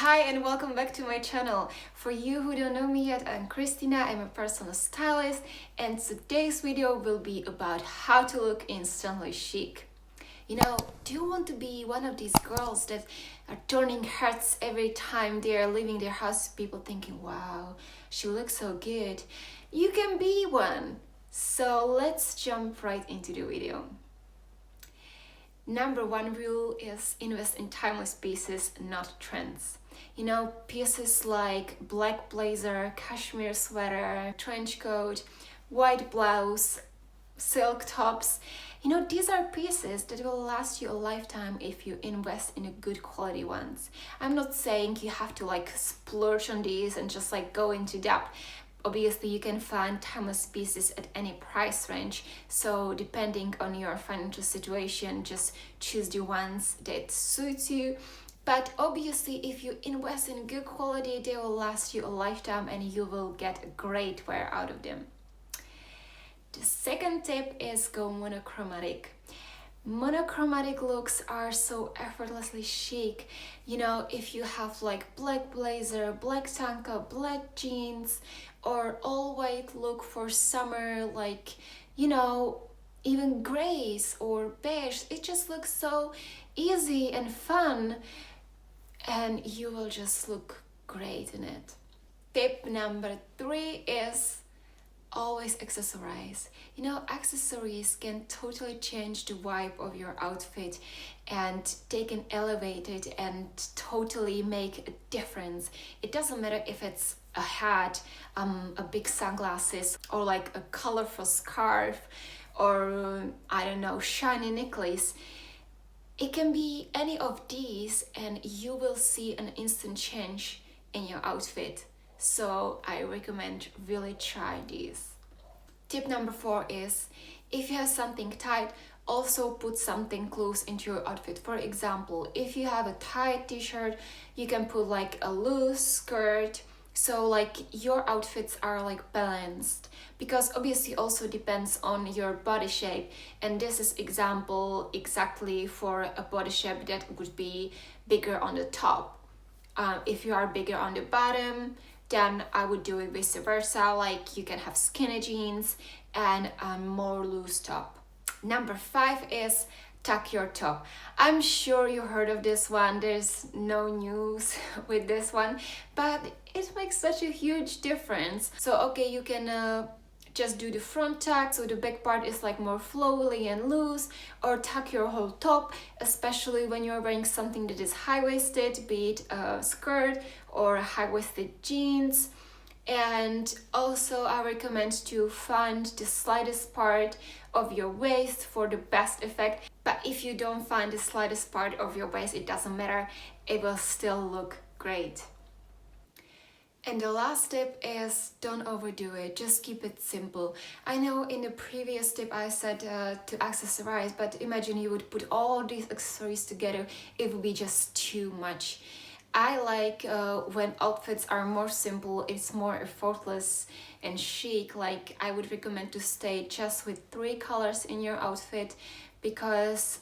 Hi and welcome back to my channel. For you who don't know me yet, I'm Christina, I'm a personal stylist, and today's video will be about how to look instantly chic. You know, do you want to be one of these girls that are turning heads every time they are leaving their house, people thinking, wow, she looks so good? You can be one. So let's jump right into the video. Number one rule is invest in timeless pieces, not trends. You know, pieces like black blazer, cashmere sweater, trench coat, white blouse, silk tops. You know, these are pieces that will last you a lifetime if you invest in a good quality ones. I'm not saying you have to like splurge on these and just like go into debt. Obviously, you can find timeless pieces at any price range, so depending on your financial situation, just choose the ones that suits you. But obviously, if you invest in good quality, they will last you a lifetime and you will get a great wear out of them. The second tip is go monochromatic. Monochromatic looks are so effortlessly chic. You know, if you have like black blazer, black tank top, black jeans, or all white look for summer, like, you know, even grays or beige, it just looks so easy and fun, and you will just look great in it. Tip number 3 is always accessorize. You know, accessories can totally change the vibe of your outfit, and they can elevate it and totally make a difference. It doesn't matter if it's a hat, a big sunglasses, or like a colorful scarf, or I don't know, shiny necklace. It can be any of these and you will see an instant change in your outfit. So I recommend really try these. Tip number 4 is if you have something tight, also put something close into your outfit. For example, if you have a tight t-shirt, you can put like a loose skirt, so like your outfits are like balanced, because obviously also depends on your body shape, and this is example exactly for a body shape that would be bigger on the top. If you are bigger on the bottom, then I would do it vice versa, like you can have skinny jeans and a more loose top. Number 5 is tuck your top. I'm sure you heard of this one, there's no news with this one, but it makes such a huge difference. So okay, you can just do the front tuck, so the back part is like more flowy and loose, or tuck your whole top, especially when you're wearing something that is high-waisted, be it a skirt or high-waisted jeans. And also I recommend to find the slightest part of your waist for the best effect. But if you don't find the slightest part of your waist, it doesn't matter, it will still look great. And the last tip is don't overdo it, just keep it simple. I know in the previous tip I said to accessorize, but imagine you would put all these accessories together, it would be just too much. I like when outfits are more simple, it's more effortless and chic. Like I would recommend to stay just with 3 colors in your outfit, because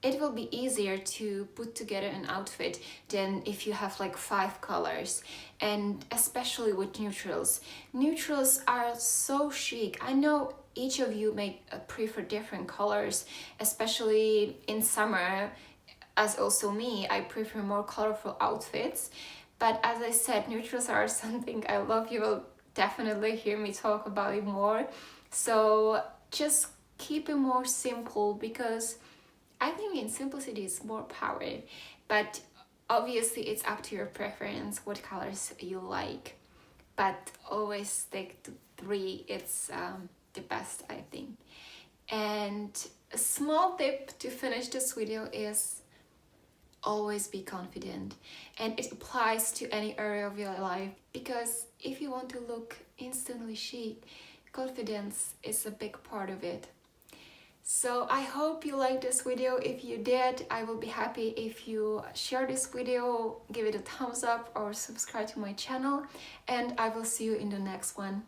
it will be easier to put together an outfit than if you have like 5 colors. And especially with neutrals. Neutrals are so chic. I know each of you may prefer different colors, especially in summer. As also me, I prefer more colorful outfits. But as I said, neutrals are something I love. You will definitely hear me talk about it more. So just keep it more simple, because I think in simplicity is more power. But obviously it's up to your preference what colors you like. But always stick to 3. It's the best, I think. And a small tip to finish this video is always be confident, and it applies to any area of your life, because if you want to look instantly chic, confidence is a big part of it. So I hope you liked this video. If you did, I will be happy if you share this video, give it a thumbs up, or subscribe to my channel, and I will see you in the next one.